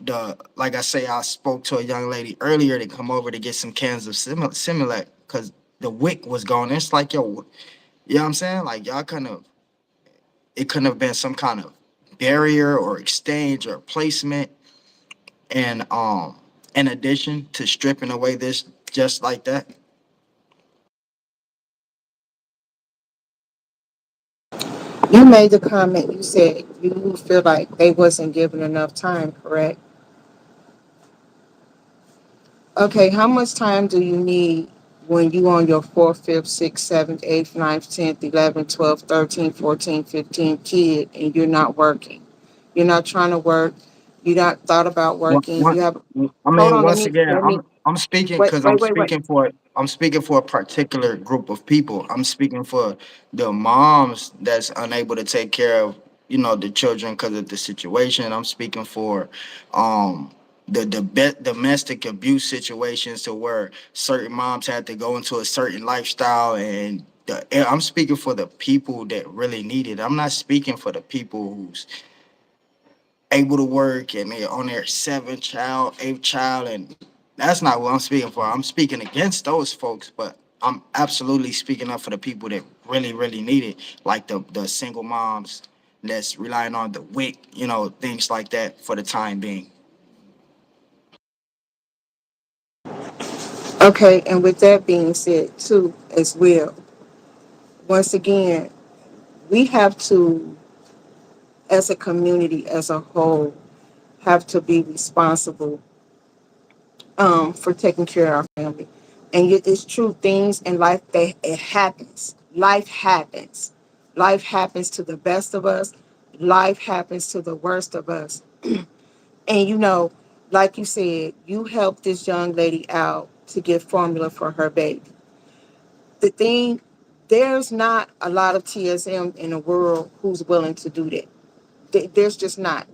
The like I say, I spoke to a young lady earlier to come over to get some cans of Similac because the wick was gone. It's like, yo, you know what I'm saying? Like y'all it couldn't have been some kind of barrier or exchange or placement. And in addition to stripping away this just like that. you made the comment, you said you feel like they wasn't given enough time, correct? Okay, how much time do you need when you on your fourth, fifth, sixth, seventh, eighth, ninth, 10th, 11th, 12th, 13th, 14th, 15th kid and you're not working? You're not trying to work. You not thought about One, working. one, You have I hold mean, on, let once me again, let me I'm speaking Wait, because wait, wait, wait. I'm speaking for a particular group of people. I'm speaking for the moms that's unable to take care of, the children because of the situation. I'm speaking for um the domestic abuse situations to where certain moms had to go into a certain lifestyle, and I'm speaking for the people that really need it. I'm not speaking for the people who's able to work and they're on their seventh child, eighth child, and that's not what I'm speaking for. I'm speaking against those folks, but I'm absolutely speaking up for the people that really, really need it, like the single moms that's relying on the WIC, things like that for the time being. Okay, and with that being said, too, as well, once again, we have to, as a community as a whole, have to be responsible for taking care of our family. And it's true, things in life, it happens. Life happens. Life happens to the best of us. Life happens to the worst of us. And like you said, you helped this young lady out to get formula for her baby. The thing, there's not a lot of TSM in the world who's willing to do that. There's just not.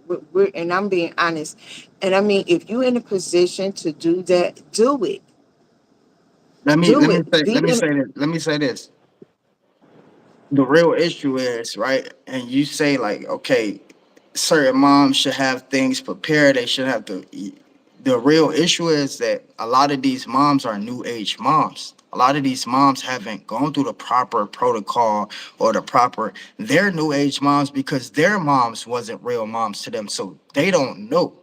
And I'm being honest. And I mean, if you're in a position to do that, do it. Let me Do let me it. say Be let me in. say this. Let me say this. The real issue is right, and you say like, okay, certain moms should have things prepared. They should have to. The real issue is that a lot of these moms are new age moms. A lot of these moms haven't gone through the proper protocol or the proper. They're new age moms because their moms wasn't real moms to them, so they don't know.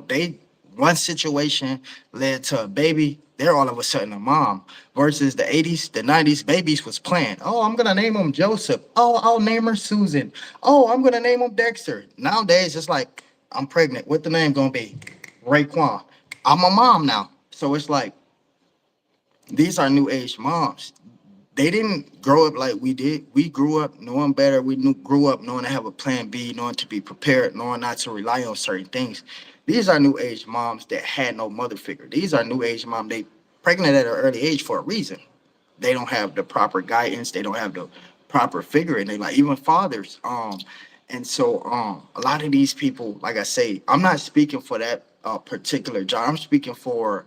They one situation led to a baby. They're all of a sudden a mom. Versus the 80s, the 90s, babies was playing. Oh, I'm gonna name him Joseph. Oh, I'll name her Susan. Oh, I'm gonna name him Dexter. Nowadays, it's like I'm pregnant. What the name gonna be? Raekwon. I'm a mom now. So it's like these are new age moms. They didn't grow up like we did. We grew up knowing better. Grew up knowing to have a plan B, knowing to be prepared, knowing not to rely on certain things. These are new age moms that had no mother figure. These are new age moms. They pregnant at an early age for a reason. They don't have the proper guidance. They don't have the proper figure in their life. Even fathers. And so a lot of these people, like I say, I'm not speaking for that particular job. I'm speaking for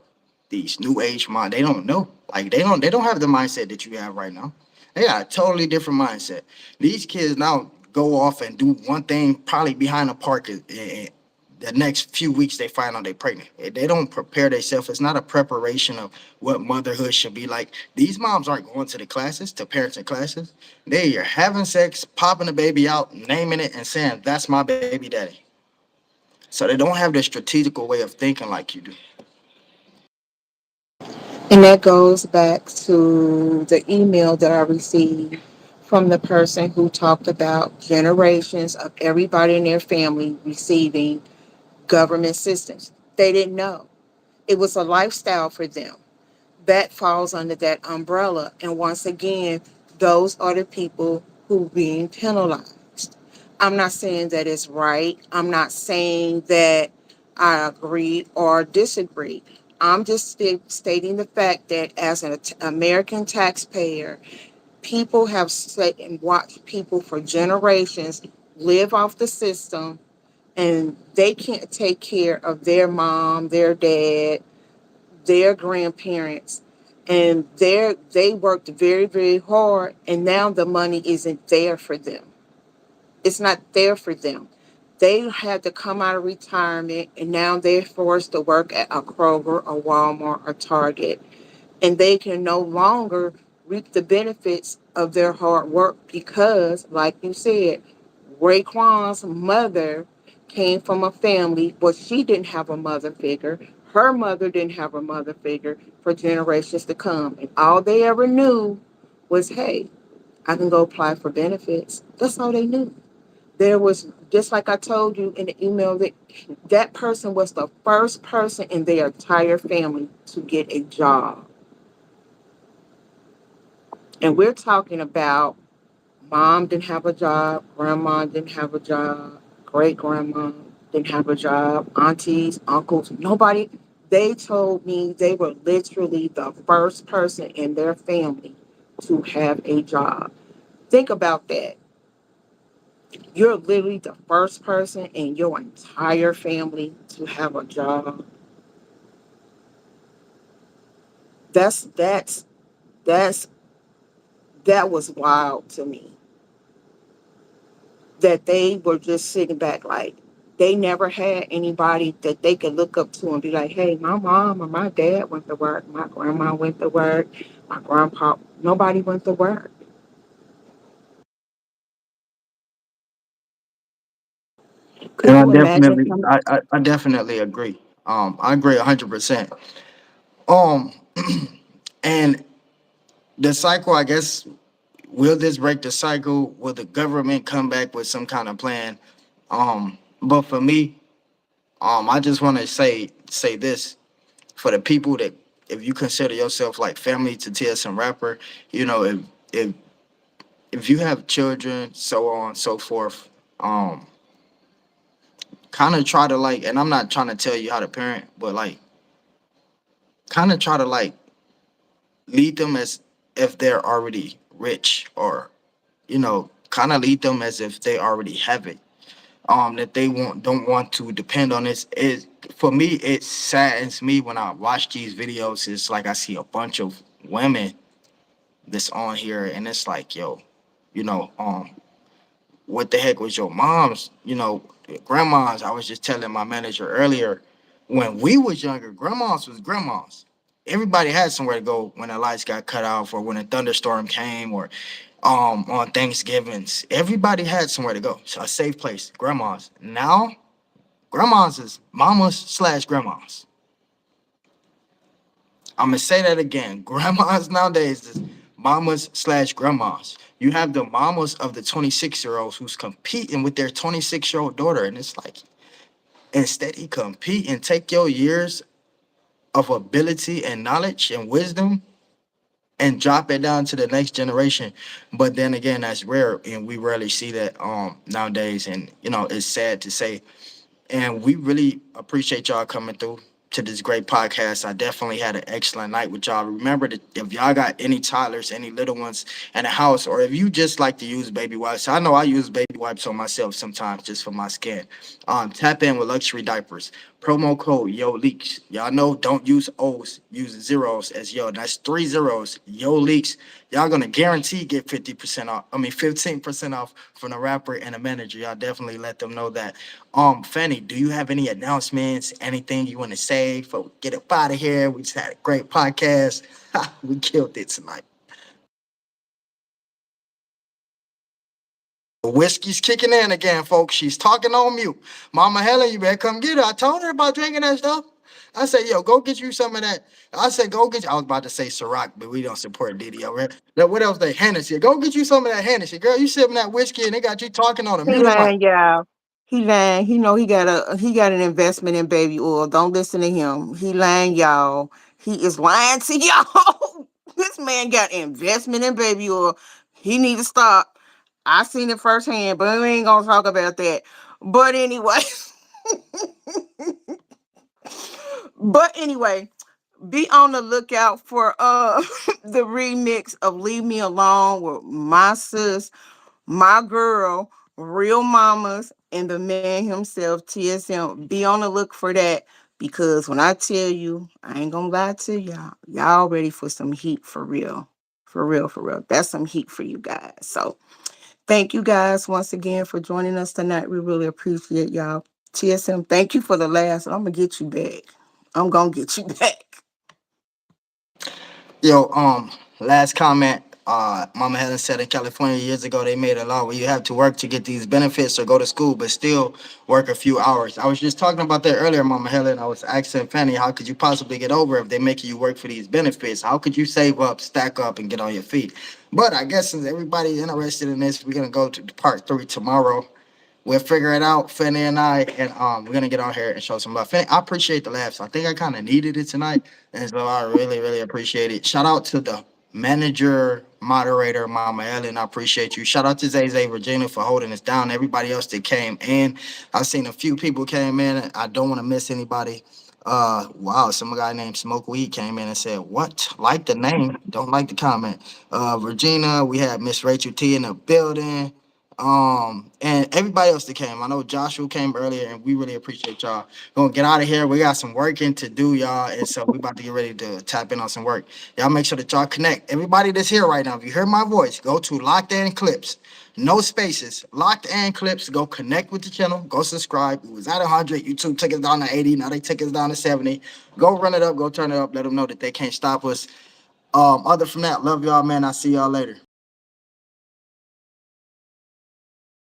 these new age mind. They don't know. Like they don't have the mindset that you have right now. They got a totally different mindset. These kids now go off and do one thing probably behind the park, and the next few weeks they find out they're pregnant. They don't prepare themselves. It's not a preparation of what motherhood should be like. These moms aren't going to the classes, to parenting classes. They are having sex, popping the baby out, naming it, and saying, "That's my baby daddy." So they don't have the strategical way of thinking like you do. And that goes back to the email that I received from the person who talked about generations of everybody in their family receiving government assistance. They didn't know. It was a lifestyle for them. That falls under that umbrella. And once again, those are the people who are being penalized. I'm not saying that it's right. I'm not saying that I agree or disagree. I'm just stating the fact that as an American taxpayer, people have sat and watched people for generations live off the system, and they can't take care of their mom, their dad, their grandparents, and they worked very, very hard, and now the money isn't there for them. It's not there for them. They had to come out of retirement, and now they're forced to work at a Kroger, a Walmart, a Target, and they can no longer reap the benefits of their hard work because, like you said, Raekwon's mother came from a family, but she didn't have a mother figure. Her mother didn't have a mother figure for generations to come. And all they ever knew was, hey, I can go apply for benefits. That's all they knew. There was, just like I told you in the email, that that person was the first person in their entire family to get a job. And we're talking about mom didn't have a job, grandma didn't have a job, great grandma didn't have a job, aunties, uncles, nobody. They told me they were literally the first person in their family to have a job. Think about that. You're literally the first person in your entire family to have a job. That's that's that was wild to me. That they were just sitting back like they never had anybody that they could look up to and be like, hey, my mom or my dad went to work, my grandma went to work, my grandpa, nobody went to work. And Could you imagine some I definitely agree. I agree 100%. Um, and the cycle, I guess, will this break the cycle? Will the government come back with some kind of plan? But for me, I just want to say this for the people that, if you consider yourself like family to TSM rapper, you know, if if you have children, so on, so forth, um, kind of try to like, and I'm not trying to tell you how to parent, but like, kind of try to like lead them as if they're already rich, or kind of lead them as if they already have it. That they don't want to depend on this. Is For me, it saddens me when I watch these videos. It's like I see a bunch of women that's on here, and it's like, yo, you know, what the heck was your mom's, grandmas? I was just telling my manager earlier, when we was younger, grandmas was grandmas. Everybody had somewhere to go when the lights got cut off, or when a thunderstorm came, or on Thanksgivings. Everybody had somewhere to go. So a safe place. Grandmas. Now, grandmas is mamas slash grandmas. I'm gonna say that again. Grandmas nowadays is mamas slash grandmas. You have the mamas of the 26-year-olds who's competing with their 26-year-old daughter, and it's like, instead he compete and take your years of ability and knowledge and wisdom and drop it down to the next generation. But then again, that's rare, and we rarely see that nowadays. And it's sad to say, and we really appreciate y'all coming through to this great podcast. I definitely had an excellent night with y'all. Remember that if y'all got any toddlers, any little ones in the house, or if you just like to use baby wipes, I know I use baby wipes on myself sometimes just for my skin. Tap in with luxury diapers. Promo code Yo Leaks. Y'all know, don't use O's, use zeros as yo. That's 3 zeros. Yo Leaks. Y'all gonna guarantee get 50% off. I mean 15% off from the rapper and the manager. Y'all definitely let them know that. Fanny, do you have any announcements? Anything you want to say before we get up out of here? We just had a great podcast. We killed it tonight. The whiskey's kicking in again, folks. She's talking on mute. Mama Helen, you better come get her. I told her about drinking that stuff. I said, yo, go get you some of that. I said, go get you. I was about to say Ciroc, but we don't support Diddy over here. Now, what else? They Hennessy. Go get you some of that Hennessy. Girl, you sipping that whiskey and they got you talking on a he muted mic. lying, y'all. He lying. He know he got an investment in baby oil. Don't listen to him. He lying, y'all. He is lying to y'all. This man got investment in baby oil. He need to stop. I seen it firsthand, but we ain't gonna talk about that. But anyway, but anyway, be on the lookout for the remix of Leave Me Alone with my sis, my girl, Real Mamas, and the man himself, TSM. Be on the look for that, because when I tell you, I ain't gonna lie to y'all. Y'all ready for some heat for real. For real, for real. That's some heat for you guys. So thank you guys once again for joining us tonight. We really appreciate y'all. TSM, thank you for the last. I'm gonna get you back. I'm gonna get you back. Yo, last comment. Mama Helen said in California years ago they made a law where you have to work to get these benefits or go to school, but still work a few hours. I was just talking about that earlier, Mama Helen. I was asking Fanny, how could you possibly get over if they making you work for these benefits? How could you save up, stack up, and get on your feet? But I guess since everybody's interested in this, we're gonna go to part 3 tomorrow. We'll figure it out, Finny and I, and we're gonna get on here and show some love. Finny, I appreciate the laughs. I think I kind of needed it tonight, and so I really, really appreciate it. Shout out to the manager, moderator, Mama Ellen. I appreciate you. Shout out to Zay Zay Virginia for holding us down. Everybody else that came in, I've seen a few people came in. I don't want to miss anybody. Wow, some guy named Smoke Weed came in and said, "What? Like the name, don't like the comment." Regina, we had Miss Rachel T in the building. And everybody else that came. I know Joshua came earlier, and we really appreciate y'all. Gonna get out of here. We got some working to do, y'all, and so we about to get ready to tap in on some work. Y'all make sure that y'all connect. Everybody that's here right now, if you heard my voice, go to Locked In Clips. No spaces. Locked In Clips. Go connect with the channel. Go subscribe. It was at 100. YouTube took us down to 80. Now they took us down to 70. Go run it up. Go turn it up. Let them know that they can't stop us. Other from that, love y'all, man. I'll see y'all later.